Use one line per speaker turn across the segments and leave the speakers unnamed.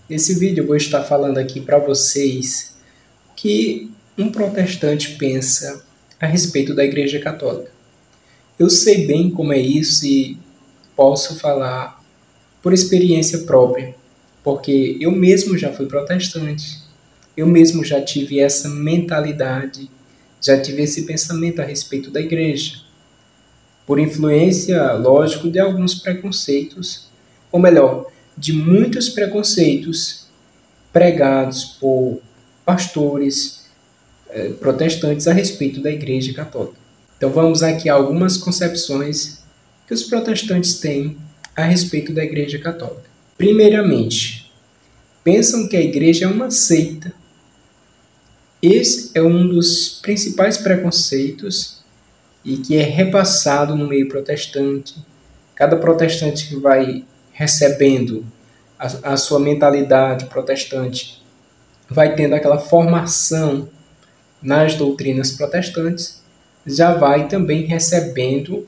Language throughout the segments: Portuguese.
Nesse vídeo eu vou estar falando aqui para vocês o que um protestante pensa a respeito da Igreja Católica. Eu sei bem como é isso e posso falar por experiência própria, porque eu mesmo já fui protestante, eu mesmo já tive essa mentalidade, já tive esse pensamento a respeito da Igreja, por influência, lógico, de alguns preconceitos, ou melhor, de muitos preconceitos pregados por pastores protestantes a respeito da Igreja Católica. Então vamos aqui a algumas concepções que os protestantes têm a respeito da Igreja Católica. Primeiramente, pensam que a Igreja é uma seita. Esse é um dos principais preconceitos e que é repassado no meio protestante. Cada protestante que vai recebendo a sua mentalidade protestante vai tendo aquela formação nas doutrinas protestantes, já vai também recebendo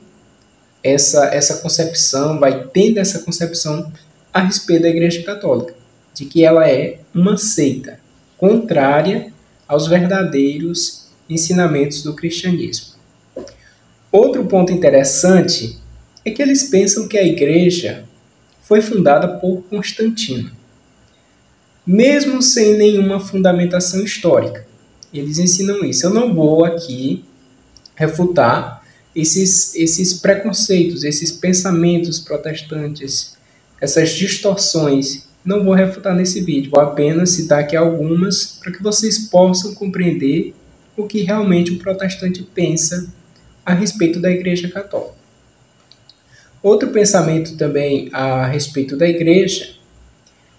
essa concepção, vai tendo essa concepção a respeito da Igreja Católica, de que ela é uma seita, contrária aos verdadeiros ensinamentos do cristianismo. Outro ponto interessante é que eles pensam que a Igreja foi fundada por Constantino, mesmo sem nenhuma fundamentação histórica. Eles ensinam isso. Eu não vou aqui refutar esses preconceitos, esses pensamentos protestantes, essas distorções. Não vou refutar nesse vídeo, vou apenas citar aqui algumas para que vocês possam compreender o que realmente o protestante pensa a respeito da Igreja Católica. Outro pensamento também a respeito da Igreja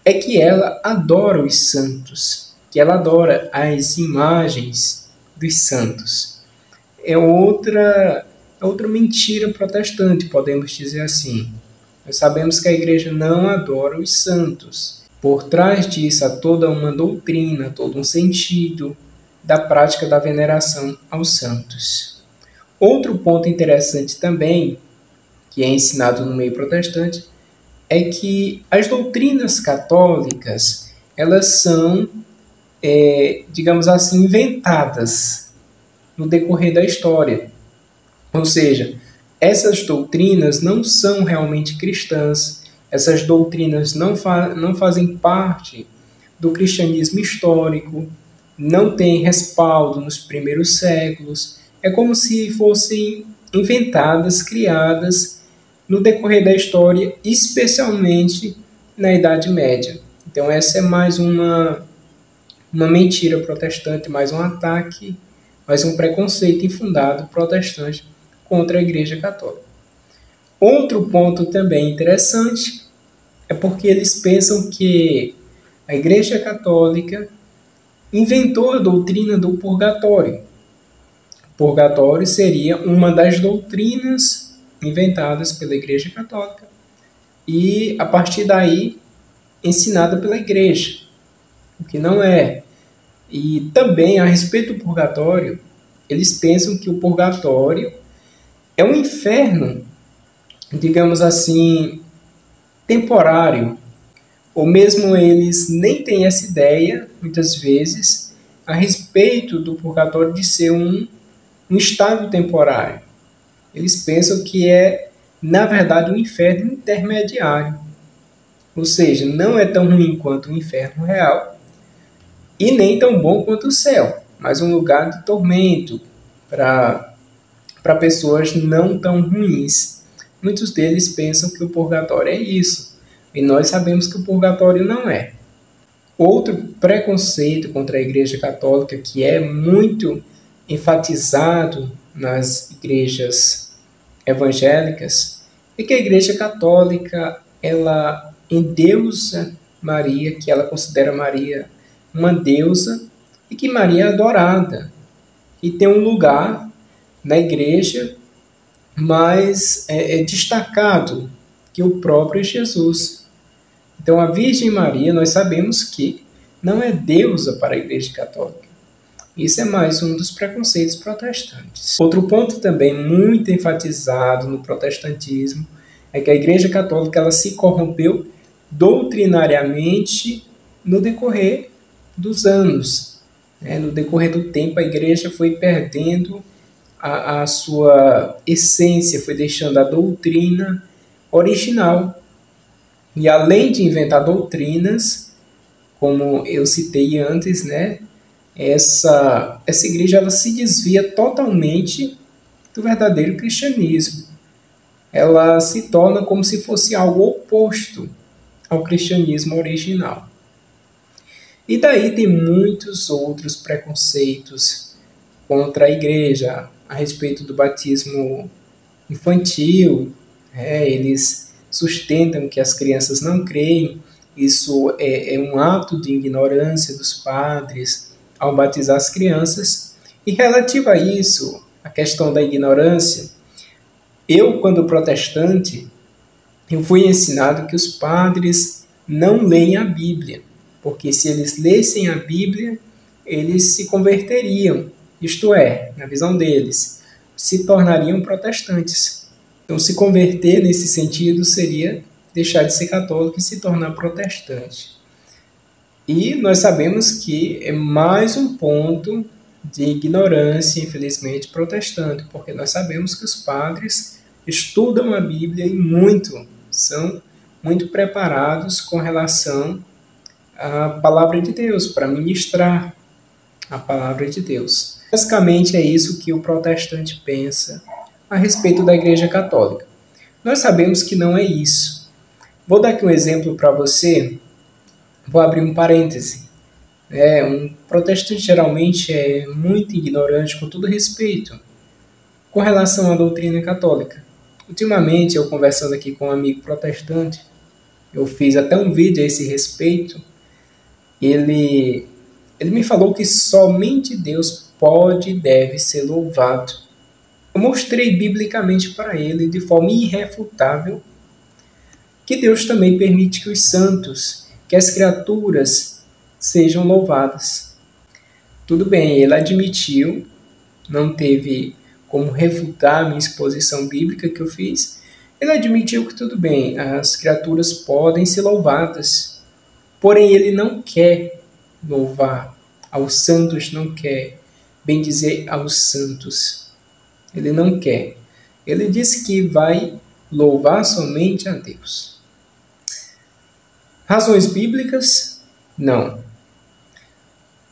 é que ela adora os santos, que ela adora as imagens dos santos. É outra mentira protestante, podemos dizer assim. Nós sabemos que a Igreja não adora os santos. Por trás disso há toda uma doutrina, todo um sentido da prática da veneração aos santos. Outro ponto interessante também, que é ensinado no meio protestante, é que as doutrinas católicas, elas são, digamos assim, inventadas no decorrer da história. Ou seja, essas doutrinas não são realmente cristãs, essas doutrinas não fazem parte do cristianismo histórico, não têm respaldo nos primeiros séculos, é como se fossem inventadas, criadas no decorrer da história, especialmente na Idade Média. Então essa é mais uma mentira protestante, mais um ataque, mais um preconceito infundado protestante contra a Igreja Católica. Outro ponto também interessante é porque eles pensam que a Igreja Católica inventou a doutrina do purgatório. O purgatório seria uma das doutrinas inventadas pela Igreja Católica e, a partir daí, ensinada pela Igreja, o que não é. E também, a respeito do purgatório, eles pensam que o purgatório é um inferno, digamos assim, temporário, ou mesmo eles nem têm essa ideia, muitas vezes, a respeito do purgatório de ser um estado temporário. Eles pensam que é, na verdade, um inferno intermediário. Ou seja, não é tão ruim quanto o inferno real e nem tão bom quanto o céu, mas um lugar de tormento para pessoas não tão ruins. Muitos deles pensam que o purgatório é isso, e nós sabemos que o purgatório não é. Outro preconceito contra a Igreja Católica que é muito enfatizado nas igrejas evangélicas é que a Igreja Católica ela endeusa Maria, que ela considera Maria uma deusa e que Maria é adorada e tem um lugar na igreja mais destacado que o próprio Jesus. Então a Virgem Maria, nós sabemos que não é deusa para a Igreja Católica. Isso é mais um dos preconceitos protestantes. Outro ponto também muito enfatizado no protestantismo é que a Igreja Católica ela se corrompeu doutrinariamente no decorrer dos anos, né? No decorrer do tempo, a igreja foi perdendo a sua essência, foi deixando a doutrina original. E além de inventar doutrinas, como eu citei antes, né? Essa igreja ela se desvia totalmente do verdadeiro cristianismo. Ela se torna como se fosse algo oposto ao cristianismo original. E daí tem muitos outros preconceitos contra a igreja, a respeito do batismo infantil. Eles sustentam que as crianças não creem, isso é um ato de ignorância dos padres ao batizar as crianças. E relativo a isso, a questão da ignorância, eu, quando protestante, eu fui ensinado que os padres não leem a Bíblia, porque se eles lessem a Bíblia, eles se converteriam, isto é, na visão deles, se tornariam protestantes. Então, se converter nesse sentido seria deixar de ser católico e se tornar protestante. E nós sabemos que é mais um ponto de ignorância, infelizmente, protestante, porque nós sabemos que os padres estudam a Bíblia e são muito preparados com relação à palavra de Deus, para ministrar a palavra de Deus. Basicamente é isso que o protestante pensa a respeito da Igreja Católica. Nós sabemos que não é isso. Vou dar aqui um exemplo para você, vou abrir um parêntese. Um protestante geralmente é muito ignorante, com todo respeito, com relação à doutrina católica. Ultimamente, eu conversando aqui com um amigo protestante, eu fiz até um vídeo a esse respeito, ele me falou que somente Deus pode e deve ser louvado. Eu mostrei biblicamente para ele, de forma irrefutável, que Deus também permite que os santos, que as criaturas sejam louvadas. Tudo bem, ele admitiu, não teve como refutar a minha exposição bíblica que eu fiz, ele admitiu que tudo bem, as criaturas podem ser louvadas, porém ele não quer louvar aos santos, não quer bendizer aos santos. Ele não quer. Ele diz que vai louvar somente a Deus. Razões bíblicas? Não.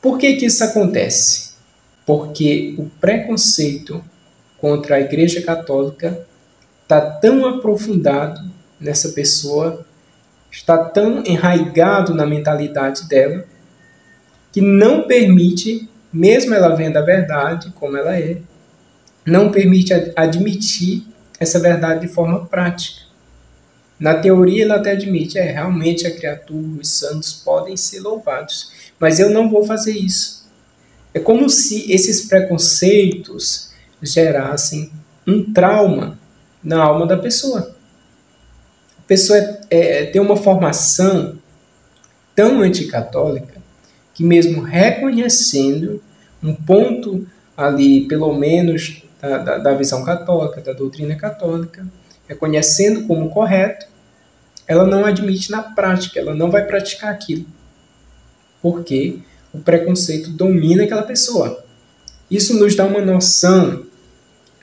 Por que isso acontece? Porque o preconceito contra a Igreja Católica está tão aprofundado nessa pessoa, está tão enraizado na mentalidade dela, que não permite, mesmo ela vendo a verdade como ela é, não permite admitir essa verdade de forma prática. Na teoria, ela até admite, realmente a criatura, os santos podem ser louvados, mas eu não vou fazer isso. É como se esses preconceitos gerassem um trauma na alma da pessoa. A pessoa tem uma formação tão anticatólica que, mesmo reconhecendo um ponto ali, pelo menos, da visão católica, da doutrina católica, reconhecendo como correto, ela não admite na prática, ela não vai praticar aquilo, porque o preconceito domina aquela pessoa. Isso nos dá uma noção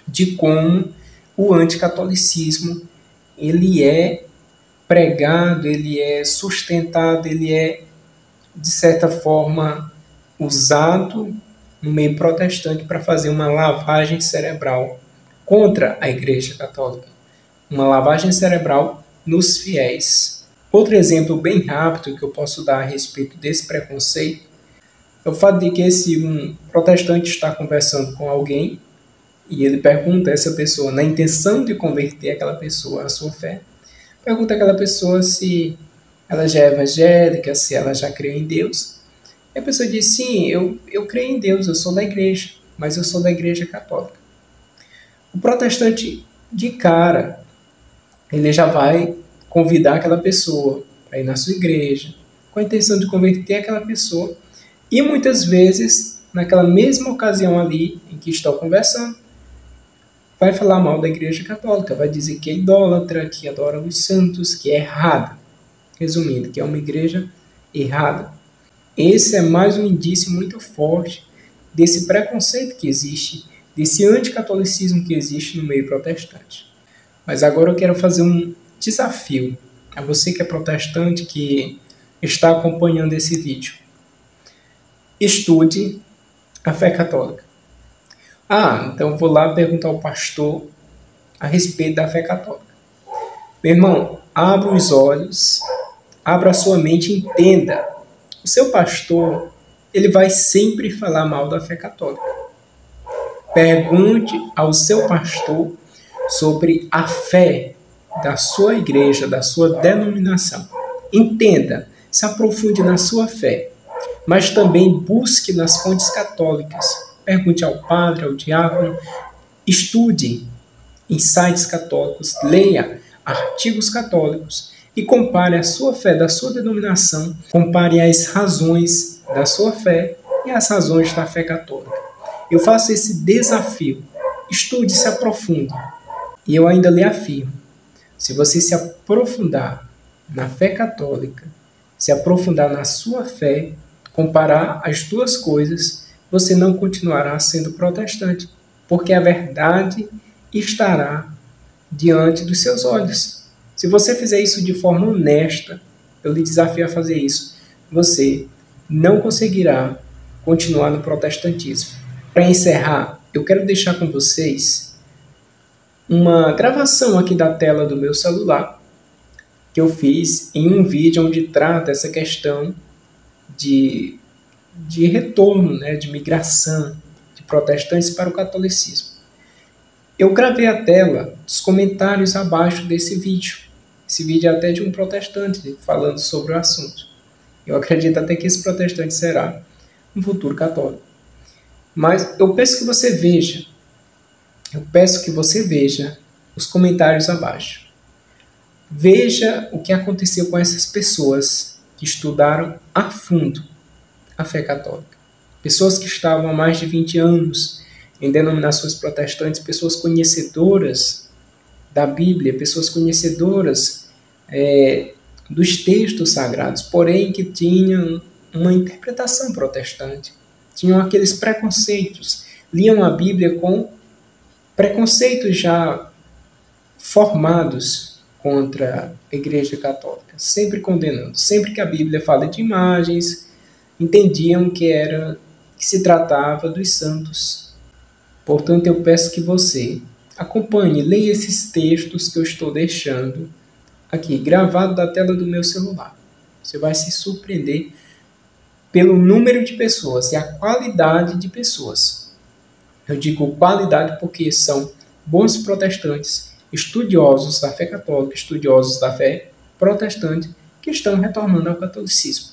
de como o anticatolicismo ele é pregado, ele é sustentado, ele é, de certa forma, usado no meio protestante para fazer uma lavagem cerebral contra a Igreja Católica. Uma lavagem cerebral nos fiéis. Outro exemplo bem rápido que eu posso dar a respeito desse preconceito é o fato de que se um protestante está conversando com alguém e ele pergunta a essa pessoa, na intenção de converter aquela pessoa à sua fé, pergunta àquela pessoa se ela já é evangélica, se ela já crê em Deus. E a pessoa diz, sim, eu creio em Deus, eu sou da igreja, mas eu sou da Igreja Católica. O protestante, de cara, ele já vai convidar aquela pessoa para ir na sua igreja, com a intenção de converter aquela pessoa, e muitas vezes, naquela mesma ocasião ali em que estão conversando, vai falar mal da Igreja Católica, vai dizer que é idólatra, que adora os santos, que é errada. Resumindo, que é uma igreja errada. Esse é mais um indício muito forte desse preconceito que existe, desse anticatolicismo que existe no meio protestante. Mas agora eu quero fazer um desafio a você que é protestante, que está acompanhando esse vídeo. Estude a fé católica. Então vou lá perguntar ao pastor a respeito da fé católica. Meu irmão, abra os olhos, abra a sua mente e entenda. O seu pastor, ele vai sempre falar mal da fé católica. Pergunte ao seu pastor sobre a fé da sua igreja, da sua denominação. Entenda, se aprofunde na sua fé, mas também busque nas fontes católicas. Pergunte ao padre, ao diácono, estude em sites católicos, leia artigos católicos e compare a sua fé da sua denominação, compare as razões da sua fé e as razões da fé católica. Eu faço esse desafio. Estude, se aprofunde. E eu ainda lhe afirmo, se você se aprofundar na fé católica, se aprofundar na sua fé, comparar as duas coisas, você não continuará sendo protestante, porque a verdade estará diante dos seus olhos. Se você fizer isso de forma honesta, eu lhe desafio a fazer isso, você não conseguirá continuar no protestantismo. Para encerrar, eu quero deixar com vocês uma gravação aqui da tela do meu celular que eu fiz em um vídeo onde trata essa questão de retorno, de migração de protestantes para o catolicismo. Eu gravei a tela dos comentários abaixo desse vídeo. Esse vídeo é até de um protestante falando sobre o assunto. Eu acredito até que esse protestante será um futuro católico. Mas eu peço que você veja os comentários abaixo. Veja o que aconteceu com essas pessoas que estudaram a fundo a fé católica. Pessoas que estavam há mais de 20 anos em denominações protestantes, pessoas conhecedoras da Bíblia, pessoas conhecedoras dos textos sagrados, porém que tinham uma interpretação protestante. Tinham aqueles preconceitos, liam a Bíblia com preconceitos já formados contra a Igreja Católica, sempre condenando. Sempre que a Bíblia fala de imagens, entendiam que se tratava dos santos. Portanto, eu peço que você acompanhe, leia esses textos que eu estou deixando aqui, gravado da tela do meu celular. Você vai se surpreender pelo número de pessoas e a qualidade de pessoas. Eu digo qualidade porque são bons protestantes, estudiosos da fé católica, estudiosos da fé protestante, que estão retornando ao catolicismo.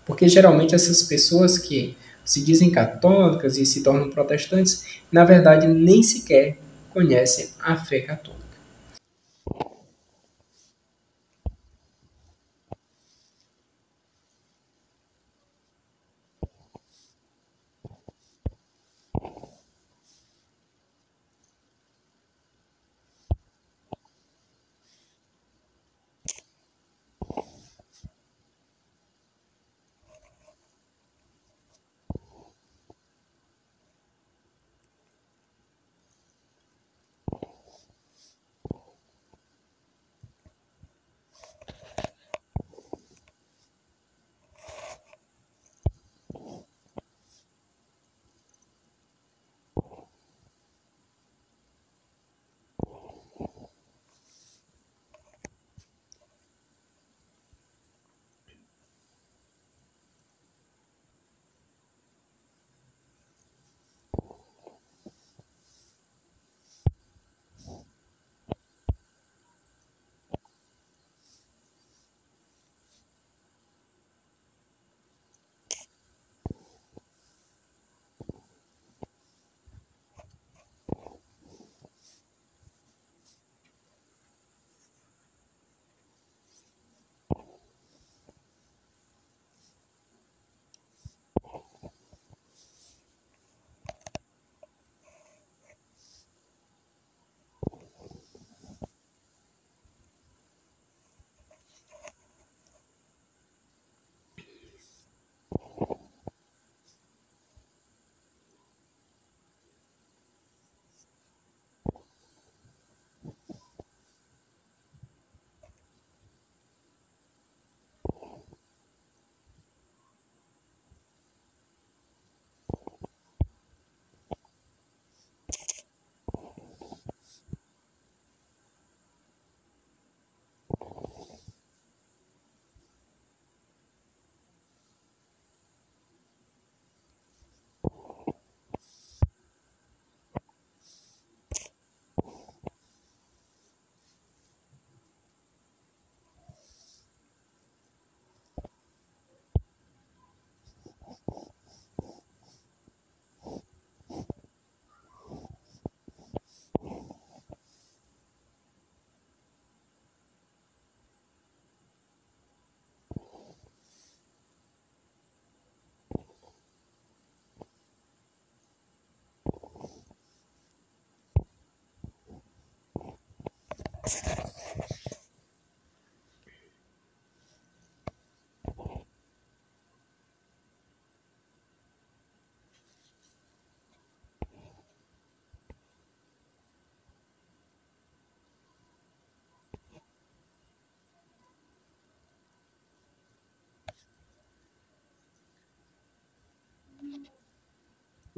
Porque geralmente essas pessoas que se dizem católicas e se tornam protestantes, na verdade nem sequer conhecem a fé católica.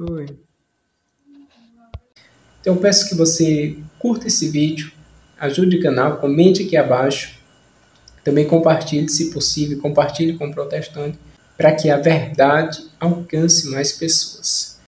Foi.
Então eu peço que você curta esse vídeo, ajude o canal, comente aqui abaixo, também compartilhe, se possível, compartilhe com o protestante, para que a verdade alcance mais pessoas.